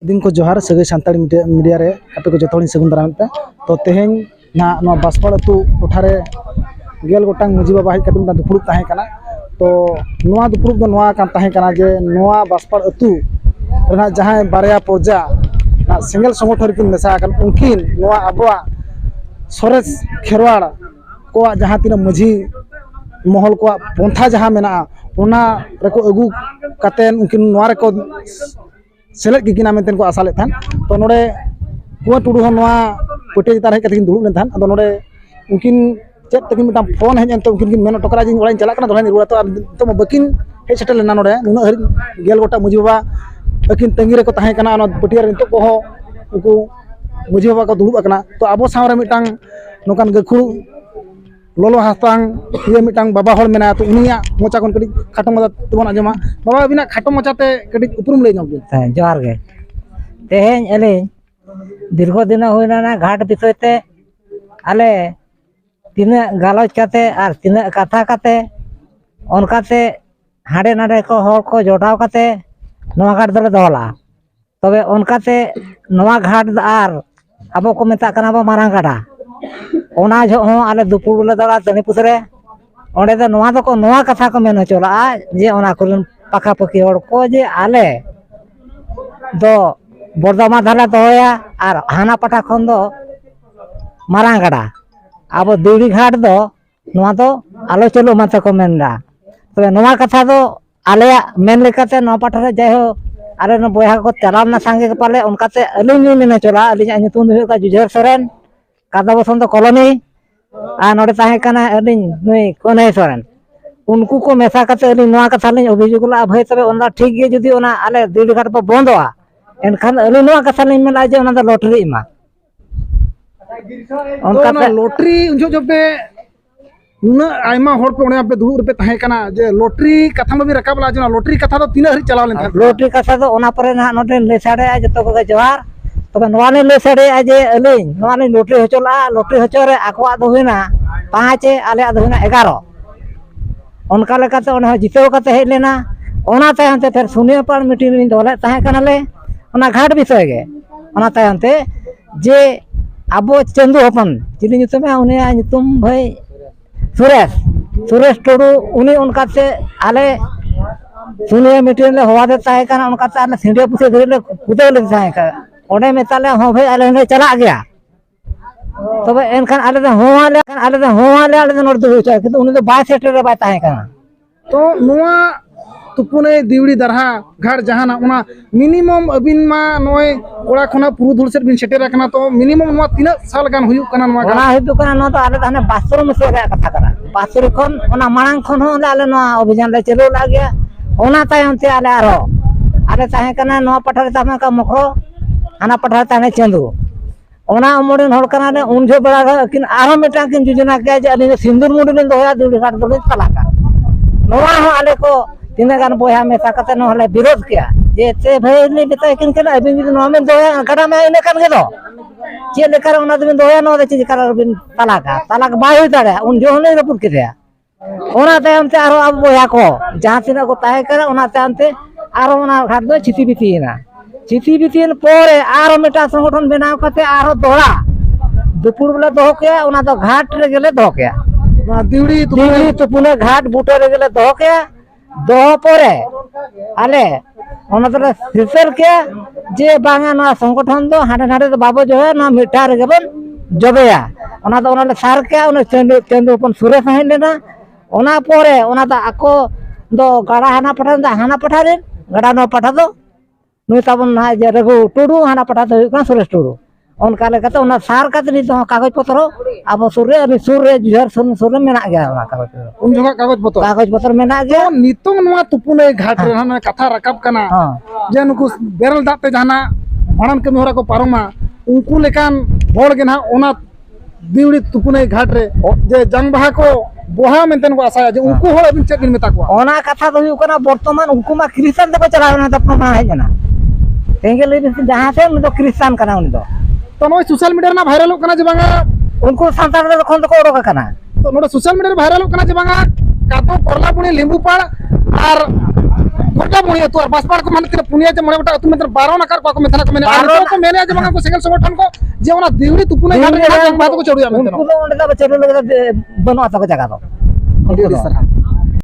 दिन को जोहार सगे सानताड़ी मीडिया रे आपे को जतोड़ी सगुन दाराम पे तो तेहें ना नो बासपाड़ अतु टोठारे गेल गोटांग मुजी बाबा हज कते मिटा दुपुड़ुब ताहे कना तो नोआ दुपुड़ुब दो नोआ कान ताहे कना जे नोआ बासपाड़ अतु रेना जहां बारया पर्जा ना सिंगल संगठन किन मेसा कन उनकिन नोआ अबवा सोरेस खेरवाड़ को जहां तीना मजी महल को पंथा जहां मेना ओना रेको अगु कातेन उनकिन नोआ रेको सेलेद गिगिना मेंतेन को आसाले थान तो नोडे कुआ टुडू हो नोआ पटे जितार हेज कते दुड़ुब लेन थान अदो नोडे उनकिन चेक तकिन मिटा फोन हेज एनते उनकिन मेन टकरा जिन ओड़ाइन चला कना दोलाइन रुड़ा तो बकिन हेज सेटल लेना नोडे नुना हरि गेल गोटा मुजी बाबा अकिन तंगी रेको ताहे कना ओना पटिया रे नितो को हो उनको मुजी बाबा को दुड़ुब अकना तो आबो सावरे मिटांग नोकान गखु लोलो हास्तांग ये मिटांग बाबा हल मेना तो उनिया मोचा कोन कडी खाटो मजा तबन आजमा बाबा बिना खाटो मोचाते कडी उपरुम ले ᱧᱚᱜ ᱜᱮ जोहार गे तेहेñ अलिñ दीर्घ दिन हुईना ना घाट विषयते आले तिना गालोच काते आर तिना कथा काते ओनकाते हाडे नाडे को हर को जोड़ाव काते नोआ घाट दले दोहला तबे ओनकाते नोआ घाट आर अबो को मेता कना बा मारांग गाडा ओना जो हो आले दुपुर ले दला तनी पुसरे ओंडे दे नोआ दको नोआ कथा को मेन चला जे ओना कुलन पाखा पकी हर को जे आले दो बर्दमा धाला दोया और हाना पाटा खन दो मारांग गाडा अब देवड़ी घाट दो नोआ दो आलो चलो माते को मेनदा तबे नोआ कथा दो आले मेन लेकाते नोआ पाटा रे जाय हो आले न बोया को चलावना संगे के पाले उनकाते अलिन मेन चला अलिन nyutum हुई का जुझर सोरेन कादा बसंत कॉलोनी आ नोडे ताहे कना अलिन नुई कोने सोरेन उनको को मेसा काते अलिन नोआ कथा लिन अभिजुगला भय तबे ओना ठीक गे जदी ओना आले देवड़ी घाट पर बंदोआ एनखान अली नोआ कथा लिन मेला जे ओना द लॉटरी इमा ओनका लॉटरी उनजो जबे नुना आयमा होर पे ओने पे दुड़ुब पे ताहे कना जे लॉटरी कथा में रकाबला जे लॉटरी कथा दो तीन हरि चलाव लेन लॉटरी कथा दो ओना परे ना नोटे ले साडे आ जतो को जोहार तबे नोआ ने ले साडे आ जे अलिन नोआ ने लॉटरी होचला लॉटरी होचरे आकवा दो हुइना 5 आले आ दो हुइना 11 ओनका लेकाते ओने जितेव काते हेज लेना ओना तायंते फिर सुनिया पर मीटिंग लिन दोले ताहे कना ले ओना घाट विषय गे ओना तायंते जे आबो चंदू हपन चिली नितुम उनी नितुम भाई सुरेश टोडू उनी उनकाते आले सुनिया मीटिंग ले होवा दे ताहे कना उनकाते आले सिंडिया पुसे धरे ले कुदे ले ताहे का ओडे मेताले हो भाई आले ने चला गया तबे एनखान आले दे होवाले आले दे नोड दो चाहे कि उनी तो बाय सेटर रे बाय ताहे कना तो नोआ तुपुने दिवड़ी दरहा घाट जहाना उना मिनिमम अबिन मा नोय कोड़ा खना पुरुधुल सेट बिन सेटेरा कना तो मिनिमम नोआ तीना साल गान हुयु कना नोआ ओना हिदु कना नो तो आले दाने बासुर में से कथा करा बासुर खन ओना मांग खन हो आले नो अभियान ले चलो लागे ओना तायंते आले आरो आले ताहे कना नो पठारे तामे का मखरो आना पठारे ताने चंदू ओना मोडन हर कना ने उन जो बड़ा किन आरो मेटा किन योजना के जे अली सिंदूर मुडन दोया दिवड़ी घाट दो तलाका नोआ हो आले को तीना गान बोया में ताकते न हले विरोध किया जे ते भइले बिता किन केना अबिन जो नोमेन दोया गडा में इने कान के दो जे लेकर ओना दिन दोया नो दे चीज कर बिन तलाक बाय होई तारे उन जो ने रपुर के दिया ओना ते हमते आरो अब बोया को जहां तिना को ताहे करे ओना ते हमते आरो ओना घाट दो चिति बितीन पोरे आरो मेटा संगठन बनाव कते आरो दोड़ा दुपुर बले दो के ओना तो घाट रे गेले दो के दिवड़ी तो पुने घाट बूटे रे गेले दो के दो परे आले ओना तो सिसर के जे बांगा ना संगठन दो हाडे हाडे तो बाबो जो है ना मिठा रे गेबन जबेया ओना तो ओना सार के ओना चंदू अपन सुरे सहे लेना ओना परे ओना तो आको दो गाड़ा हाना पठा रे गाड़ा नो पठा दो नुई ताबन ना जे रघु टुडू हाना पठा दो का सुरेश टुडू ओनका लेकाते ओना सार काते नि तो कागज पत्र अब सुर रे जुहर सुर मेना गया ओना कागज उन जगह कागज पत्र मेना गया नितों नोआ तुपुने घाट रे हाना कथा रकाब कना जे नुकु बेरल दाते जाना भाणन कमी होरा को पारोमा उनको लेकान होड़ गे ना ओना दिवड़ी तुपुने घाट रे जे जंग बहा को बोहा मेंतन को आशा जे उनको होड़ अबिन चेक मेता को ओना कथा तो हुई कना वर्तमान उनको मा क्रिश्चियन दको चलावना त अपना है जना तेंगे ले जहां से उन तो क्रिश्चियन कना उन तो नो सोशल मीडिया ना वायरल हो कना जे बांगा उनको सांतार रे खन तो ओडो कना तो नोडे सोशल मीडिया वायरल हो कना जे बांगा कातो परला पुनी लिंबू पाड़ आर गोटा मुड़ी अतु और बासपाड़ को माने पुनिया जे मोड़े गोटा अतु में 12 नकार को मेथना को मेने बारो को मेने जे बंगा को सेकल संगठन को जे ओना दिवड़ी तुपुने घाट बात को चढ़ुया उनको मेथना तो उन्हें चलू लगे बनो आता को जगह दो सर